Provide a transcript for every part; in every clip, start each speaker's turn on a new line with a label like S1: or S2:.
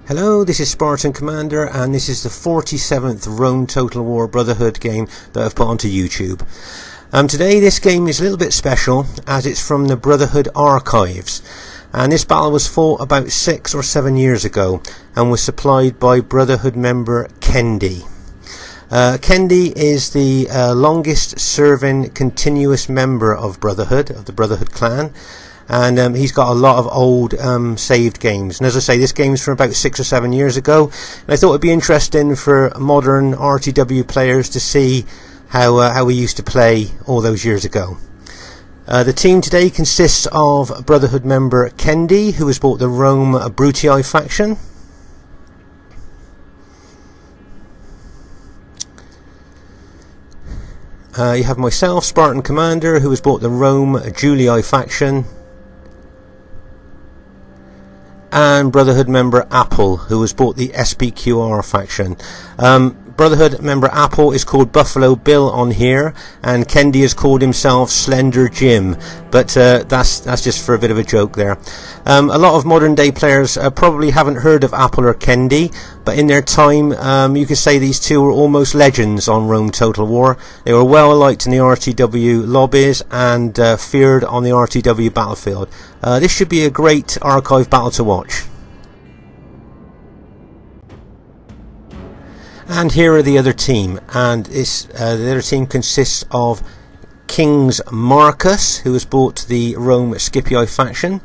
S1: Hello, this is Spartan Commander, and this is the 47th Rome Total War Brotherhood game that I've put onto YouTube. Today this game is a little bit special as it's from the Brotherhood archives, and this battle was fought about 6 or 7 years ago and was supplied by Brotherhood member Kendi. Kendi is the longest serving continuous member of Brotherhood, of the Brotherhood clan. And he's got a lot of old saved games, and as I say, this game's from about 6 or 7 years ago, and I thought it'd be interesting for modern RTW players to see how we used to play all those years ago. The team today consists of Brotherhood member Kendi, who has bought the Rome Brutii faction. You have myself, Spartan Commander, who has bought the Rome Julii faction, and Brotherhood member Apple, who has bought the SPQR faction. Brotherhood member Apple is called Buffalo Bill on here, and Kendi has called himself Slender Jim, but that's just for a bit of a joke there. A lot of modern day players probably haven't heard of Apple or Kendi, but in their time you could say these two were almost legends on Rome Total War. They were well liked in the RTW lobbies and feared on the RTW battlefield. This should be a great archive battle to watch. And here are the other team, and the other team consists of King's Marcus, who has bought the Rome Scipii faction,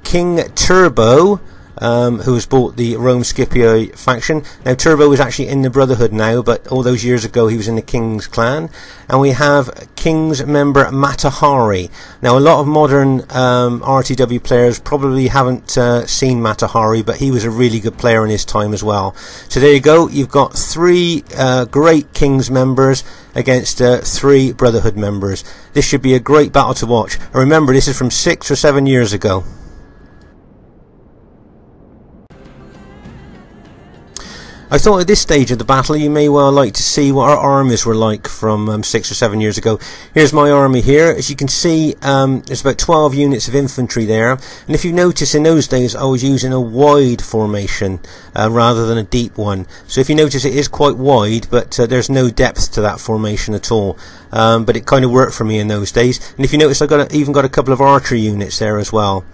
S1: King Turbo, who has bought the Rome Scipii faction. Now Turbo is actually in the Brotherhood now, but all those years ago he was in the King's clan. And we have King's member Matahari. Now a lot of modern RTW players probably haven't seen Matahari, but he was a really good player in his time as well. So there you go, you've got 3 great King's members against 3 Brotherhood members. This should be a great battle to watch. And remember, this is from 6 or 7 years ago. I thought at this stage of the battle you may well like to see what our armies were like from 6 or 7 years ago. Here's my army here. As you can see, there's about 12 units of infantry there, and if you notice, in those days I was using a wide formation rather than a deep one. So if you notice, it is quite wide, but there's no depth to that formation at all. But it kind of worked for me in those days. And if you notice, I've even got a couple of archery units there as well.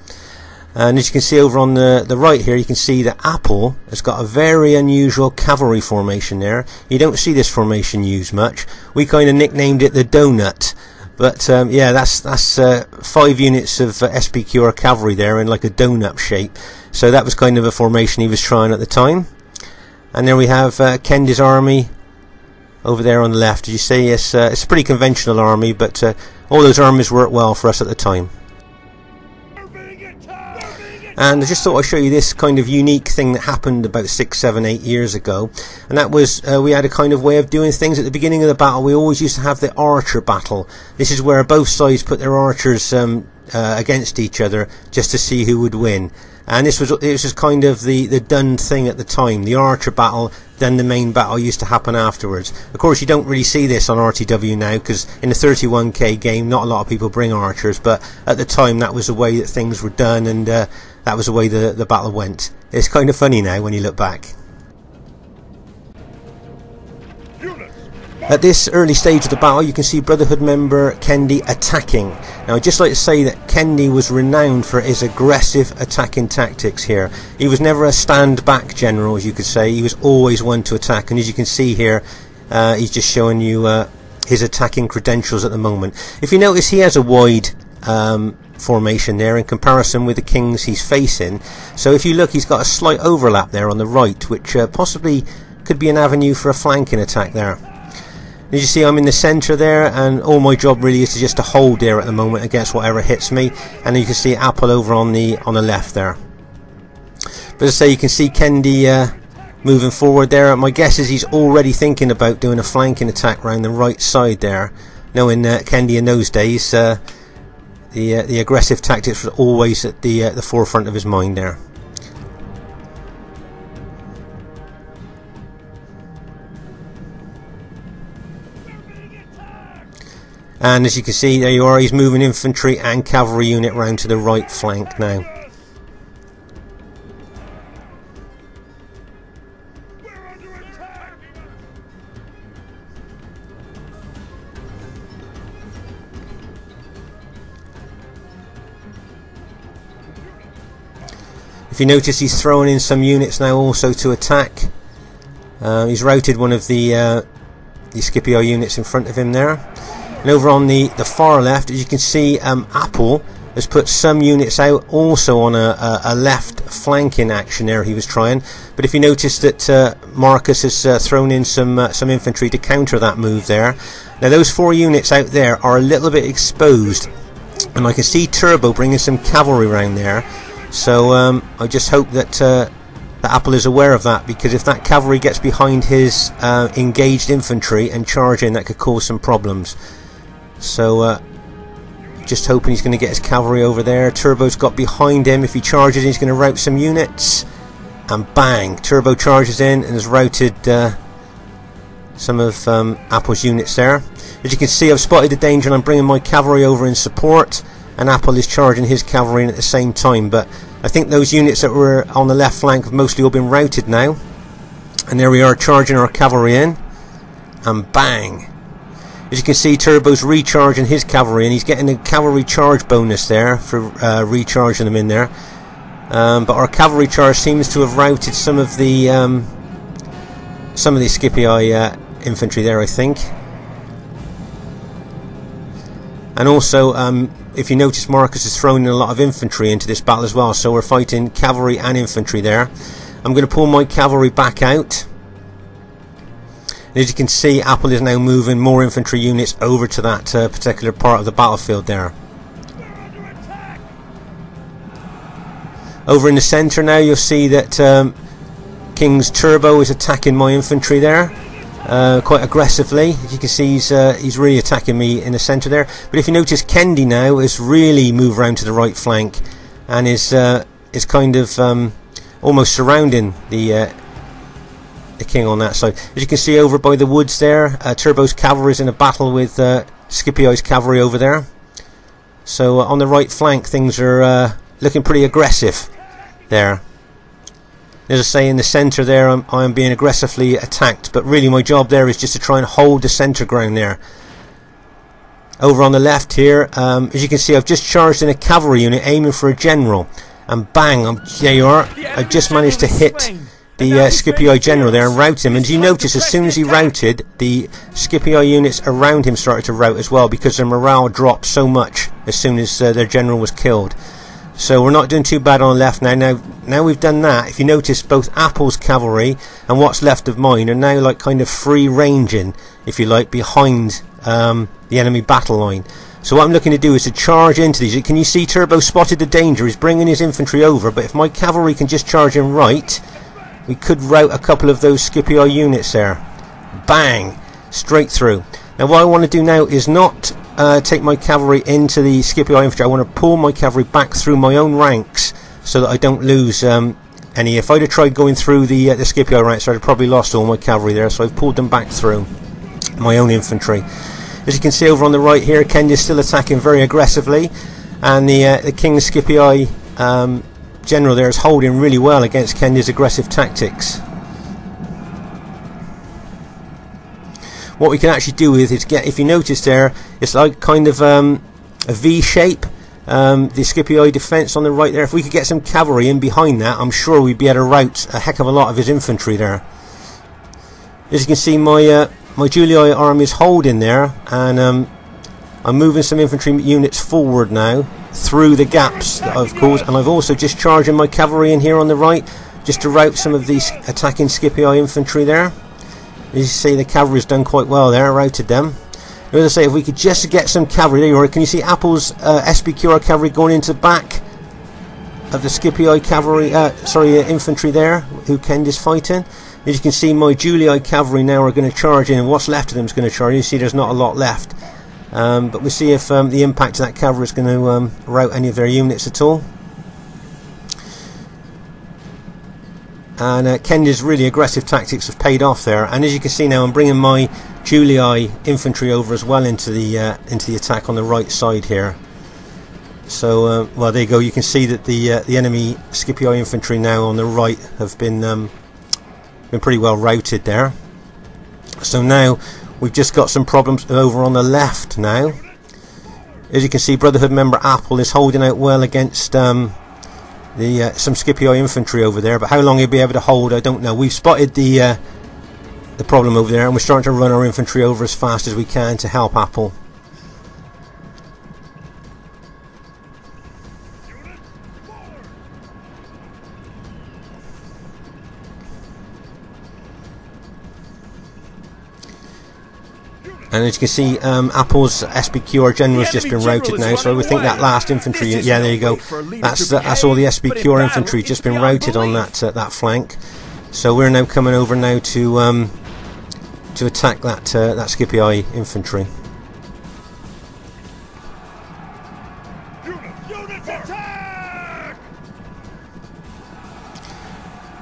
S1: And as you can see over on the right here, you can see that Apple has got a very unusual cavalry formation there. You don't see this formation used much. We kind of nicknamed it the donut. But yeah, that's 5 units of SPQR cavalry there in like a donut shape. So that was kind of a formation he was trying at the time. And there we have Kendi's army over there on the left. As you see, it's a pretty conventional army, but all those armies worked well for us at the time. And I just thought I'd show you this kind of unique thing that happened about 6, 7, 8 years ago, and that was we had a kind of way of doing things at the beginning of the battle. We always used to have the archer battle. This is where both sides put their archers against each other just to see who would win. And it was just kind of the done thing at the time. The archer battle, then the main battle used to happen afterwards. Of course, you don't really see this on RTW now, because in the 31k game not a lot of people bring archers, but at the time that was the way that things were done, and that was the way the battle went. It's kind of funny now when you look back. At this early stage of the battle, you can see Brotherhood member Kendi attacking. Now I'd just like to say that Kendi was renowned for his aggressive attacking tactics here. He was never a stand back general, as you could say. He was always one to attack, and as you can see here, he's just showing you his attacking credentials at the moment. If you notice, he has a wide formation there in comparison with the kings he's facing. So if you look, he's got a slight overlap there on the right, which possibly could be an avenue for a flanking attack there. As you see, I'm in the centre there, and all my job really is just to hold there at the moment against whatever hits me. And you can see Apple over on the left there. But as I say, you can see Kendi moving forward there. My guess is he's already thinking about doing a flanking attack around the right side there. Knowing Kendi in those days, the aggressive tactics were always at the forefront of his mind there. And as you can see, there you are, he's moving infantry and cavalry unit round to the right flank now. If you notice, he's throwing in some units now also to attack. He's routed one of the Scipio units in front of him there. And over on the far left, as you can see, Apple has put some units out also on a left flanking action there he was trying. But if you notice that Marcus has thrown in some infantry to counter that move there. Now those 4 units out there are a little bit exposed, and I can see Turbo bringing some cavalry around there. So I just hope that Apple is aware of that, because if that cavalry gets behind his engaged infantry and charging, that could cause some problems. So just hoping he's going to get his cavalry over there. Turbo's got behind him. If he charges, he's going to rout some units, and bang, Turbo charges in and has routed some of Apple's units there. As you can see, I've spotted the danger and I'm bringing my cavalry over in support, and Apple is charging his cavalry in at the same time. But I think those units that were on the left flank have mostly all been routed now, and there we are charging our cavalry in, and bang. As you can see, Turbo's recharging his cavalry, and he's getting a cavalry charge bonus there for recharging them in there. But our cavalry charge seems to have routed some of the Scipio infantry there, I think. And also, if you notice, Marcus is throwing in a lot of infantry into this battle as well, so we're fighting cavalry and infantry there. I'm going to pull my cavalry back out. And as you can see, Apple is now moving more infantry units over to that particular part of the battlefield there. Over in the centre now, you'll see that King's Turbo is attacking my infantry there quite aggressively. As you can see, he's really attacking me in the centre there. But if you notice, Kendi now has really moved round to the right flank and is kind of almost surrounding the king on that side. As you can see over by the woods there, Turbo's cavalry is in a battle with Scipio's cavalry over there. So on the right flank, things are looking pretty aggressive there. As I say, in the centre there, I'm being aggressively attacked, but really my job there is just to try and hold the centre ground there. Over on the left here, as you can see, I've just charged in a cavalry unit aiming for a general, and bang, there you are. I just managed to hit the Scipio general there and rout him. And as you notice, as soon as he routed, the Scipio units around him started to rout as well, because their morale dropped so much as soon as their general was killed. So we're not doing too bad on the left now. Now we've done that, if you notice, both Apple's cavalry and what's left of mine are now like kind of free ranging, if you like, behind the enemy battle line. So what I'm looking to do is to charge into these. Can you see Turbo spotted the danger? He's bringing his infantry over, but if my cavalry can just charge in right, we could rout a couple of those Scipio units there. Bang! Straight through. Now what I want to do now is not take my cavalry into the Scipio infantry. I want to pull my cavalry back through my own ranks so that I don't lose any. If I'd have tried going through the Scipio ranks, I'd have probably lost all my cavalry there, so I've pulled them back through my own infantry. As you can see over on the right here, Kenya is still attacking very aggressively, and the King's Scipio general there is holding really well against Kenya's aggressive tactics. What we can actually do with is get, if you notice there, it's like kind of a V shape, the Scipio defence on the right there. If we could get some cavalry in behind that, I'm sure we'd be able to rout a heck of a lot of his infantry there. As you can see, my Julii army is holding there, and I'm moving some infantry units forward now through the gaps that I've caused, and I've also just charging my cavalry in here on the right just to rout some of these attacking Scipio infantry there. As you see, the cavalry's done quite well there, routed them. As I say, if we could just get some cavalry, there you are. Can you see Apple's SBQR cavalry going into the back of the Scipio cavalry, infantry there, who Kend is fighting? As you can see, my Julii cavalry now are going to charge in, and what's left of them is going to charge. You see there's not a lot left. But we'll see if the impact of that cavalry is going to rout any of their units at all. And Kenya's really aggressive tactics have paid off there. And as you can see now, I'm bringing my Julii infantry over as well into the attack on the right side here. So, well, there you go. You can see that the enemy Scipio infantry now on the right have been pretty well routed there. So now we've just got some problems over on the left now. As you can see, Brotherhood member Apple is holding out well against some Scipii infantry over there, but how long he'll be able to hold, I don't know. We've spotted the problem over there, and we're starting to run our infantry over as fast as we can to help Apple. And as you can see, Apple's SBQR general has just been routed now, so I would think that last infantry unit, yeah, there you go, that's all the SBQR infantry just been routed on that flank. So we're now coming over now to attack that Scipii infantry.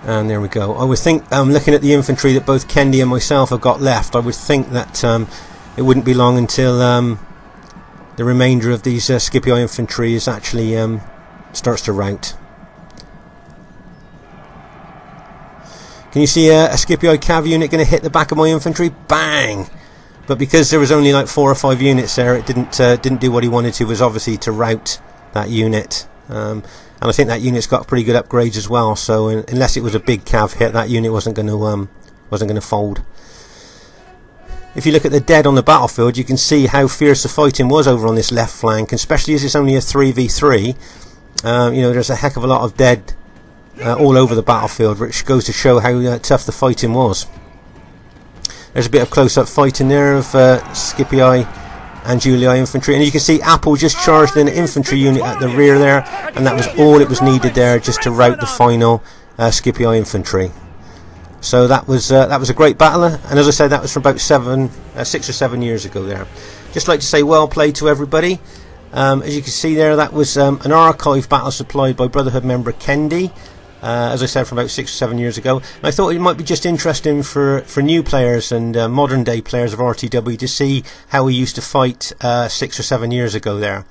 S1: And there we go. I would think, looking at the infantry that both Kendi and myself have got left, I would think that it wouldn't be long until the remainder of these Scipii infantry is actually starts to rout. Can you see a Scipii cav unit going to hit the back of my infantry? Bang! But because there was only like 4 or 5 units there, it didn't do what he wanted to. Was obviously to rout that unit. And I think that unit's got pretty good upgrades as well. So unless it was a big cav hit, that unit wasn't going to fold. If you look at the dead on the battlefield, you can see how fierce the fighting was over on this left flank, and especially as it's only a 3v3. You know, there's a heck of a lot of dead all over the battlefield, which goes to show how tough the fighting was. There's a bit of close-up fighting there of Scipii and Julii infantry, and you can see Apple just charged in an infantry unit at the rear there, and that was all it was needed there just to rout the final Scipii infantry. So that was a great battle, and as I said, that was from about 6 or 7 years ago there. Just like to say well played to everybody. As you can see there, that was an archive battle supplied by Brotherhood member Kendi, as I said, from about 6 or 7 years ago. And I thought it might be just interesting for new players and modern day players of RTW to see how we used to fight 6 or 7 years ago there.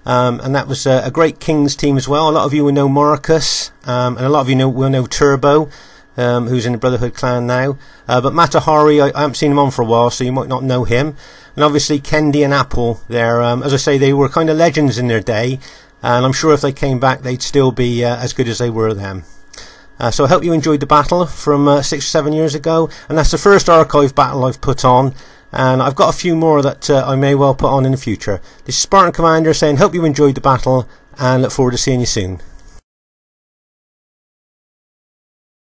S1: And that was a great Kings team as well. A lot of you will know Marcus, and a lot of you will know Turbo, who's in the Brotherhood clan now. But Matahari, I haven't seen him on for a while, so you might not know him. And obviously Kendi and Apple there, as I say, they were kind of legends in their day, and I'm sure if they came back they'd still be as good as they were then. So I hope you enjoyed the battle from 6 or 7 years ago, and that's the first archive battle I've put on, and I've got a few more that I may well put on in the future. This is Spartan Commander saying hope you enjoyed the battle, and look forward to seeing you soon.